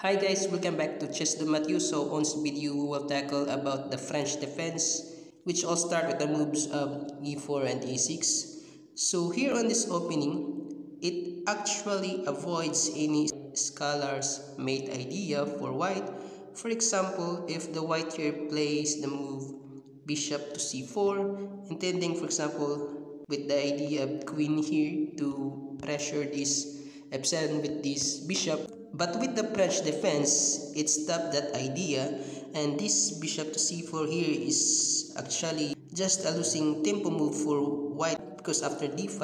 Hi guys, welcome back to Chess de Matthew. So on this video, we will tackle about the French defense, which all start with the moves of e4 and e6. So here on this opening, it actually avoids any scholars made idea for white. For example, if the white here plays the move bishop to c4, intending for example with the idea of queen here to pressure this f7 with this bishop. But with the French defense, it stopped that idea, and this bishop to c4 here is actually just a losing tempo move for white, because after d5,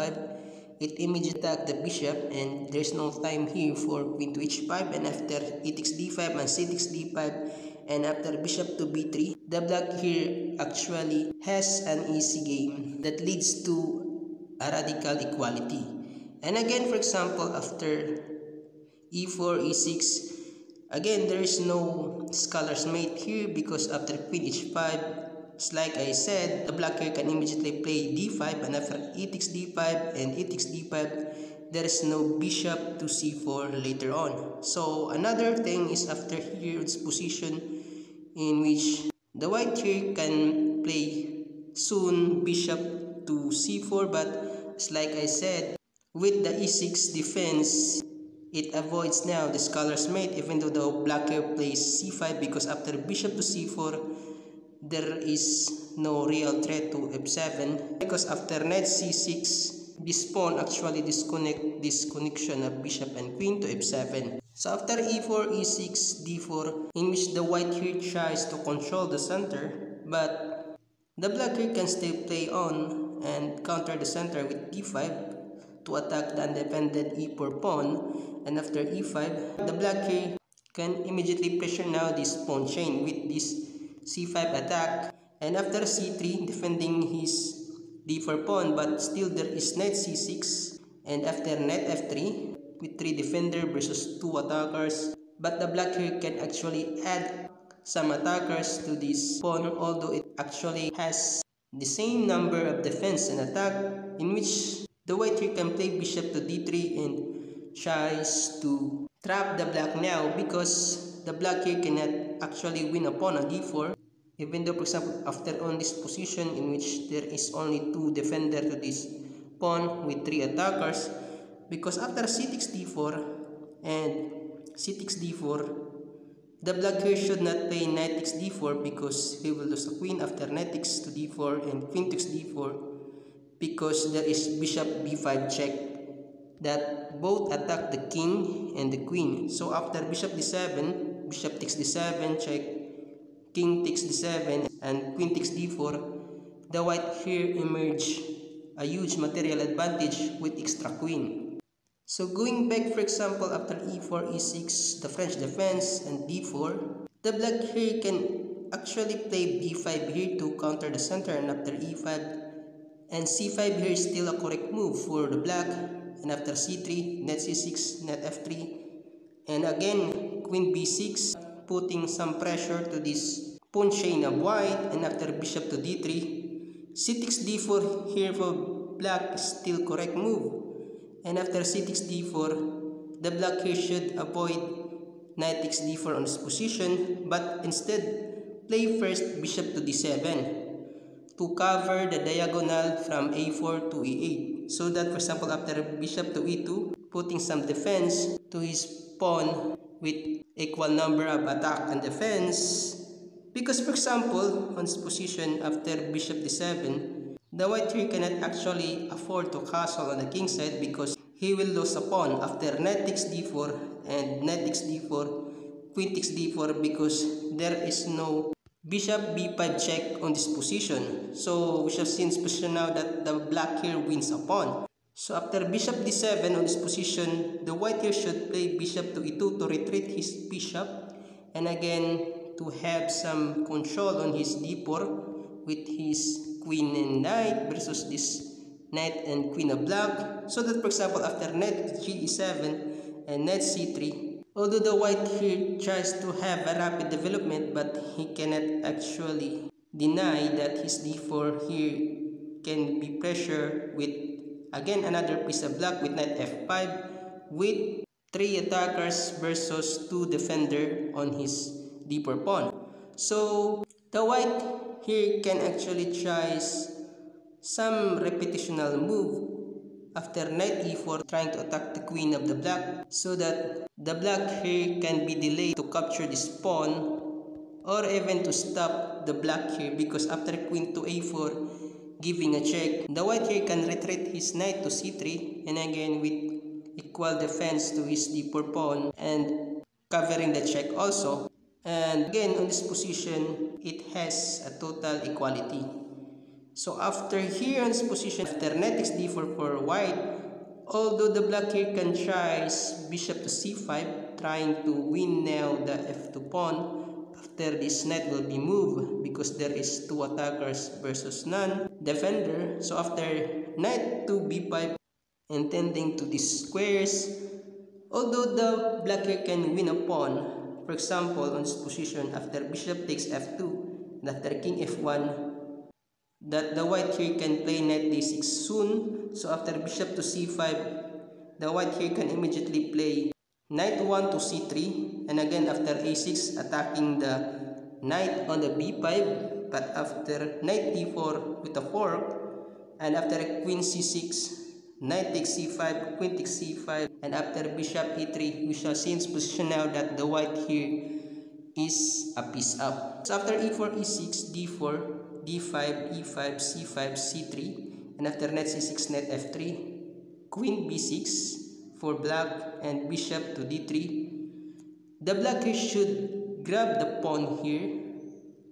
it immediately attacked the bishop, and there's no time here for queen to h5, and after e takes d5 and c takes d5, and after bishop to b3, the black here actually has an easy game that leads to a radical equality. And again, for example, after e4, e6, again there is no scholars mate here, because after queen h5, it's like I said, the black here can immediately play d5, and after e takes d5 and e takes d5, there is no bishop to c4 later on. So another thing is after here its position in which the white here can play soon bishop to c4, but it's like I said, with the e6 defense, it avoids now the scholar's mate, even though the black here plays c5, because after bishop to c4, there is no real threat to f7, because after knight c6, this pawn actually disconnect this connection of bishop and queen to f7. So after e4, e6, d4, in which the white here tries to control the center, but the black here can still play on and counter the center with d5 to attack the undefended e4 pawn, and after e5, the black here can immediately pressure now this pawn chain with this c5 attack, and after c3, defending his d4 pawn, but still there is knight c6, and after knight f3, with 3 defender versus 2 attackers, but the black here can actually add some attackers to this pawn, although it actually has the same number of defense and attack, in which the white here can play bishop to d3 and tries to trap the black now, because the black here cannot actually win a pawn on d4, even though for example after on this position in which there is only 2 defender to this pawn with 3 attackers, because after c takes d4 and c takes d4, the black here should not play knight takes d4, because he will lose the queen after knight takes to d4 and queen takes d4, because there is bishop b5 check that both attack the king and the queen. So after bishop d7, bishop takes d7 check, king takes d7, and queen takes d4, the white here emerge a huge material advantage with extra queen. So going back, for example, after e4, e6, the French defense, and d4, the black here can actually play b5 here to counter the center, and after e5, and c5 here is still a correct move for the black, and after c3, knight c6, knight f3, and again queen b6, putting some pressure to this pawn chain of white, and after bishop to d3, c takes d4 here for black is still correct move, and after c takes d4, the black here should avoid knight takes d4 on this position, but instead play first bishop to d7 to cover the diagonal from a4 to e8, so that for example after bishop to e2, putting some defense to his pawn with equal number of attack and defense, because for example on this position after bishop d7, the white here cannot actually afford to castle on the king side, because he will lose a pawn after knight takes d4 and knight takes d4, queen takes d4, because there is no bishop b5 check on this position. So we shall see in this position now that the black here wins a pawn. So after bishop d7 on this position, the white here should play bishop to e2 to retreat his bishop, and again to have some control on his d4 with his queen and knight versus this knight and queen of black, so that for example after knight g7 and knight c3, although the white here tries to have a rapid development, but he cannot actually deny that his d4 here can be pressured with again another piece of black with knight f5 with 3 attackers versus 2 defender on his deeper pawn. So the white here can actually try some repetitional move after knight e4, trying to attack the queen of the black, so that the black here can be delayed to capture this pawn, or even to stop the black here, because after queen to a4 giving a check, the white here can retreat his knight to c3, and again with equal defense to his deeper pawn and covering the check also. And again, on this position, it has a total equality. So after here on this position, after knight takes d4 for white, although the black here can try bishop to c5, trying to win now the f2 pawn, after this knight will be moved because there is 2 attackers versus none defender. So after knight to b5, intending to these squares, although the black here can win a pawn, for example on this position after bishop takes f2 and after king f1, that the white here can play knight d6 soon. So after bishop to c5, the white here can immediately play knight 1 to c3, and again after a6 attacking the knight on the b5, but after knight d4 with a fork, and after queen c6, knight takes c5, queen takes c5, and after bishop e3, we shall see in this position now that the white here is a piece up. So after e4, e6, d4, d5, e5, c5, c3, and after knight c6, knight f3, queen b6 for black, and bishop to d3. The black here should grab the pawn here,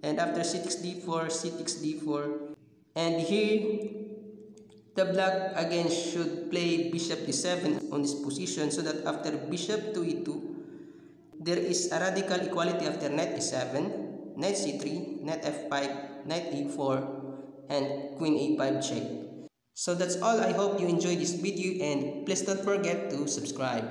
and after c takes d4, c takes d4, and here the black again should play bishop d7 on this position, so that after bishop to e2, there is a radical equality after knight e7, knight c3, knight f5, knight e4, and queen a5 check. So that's all. I hope you enjoyed this video, and please don't forget to subscribe.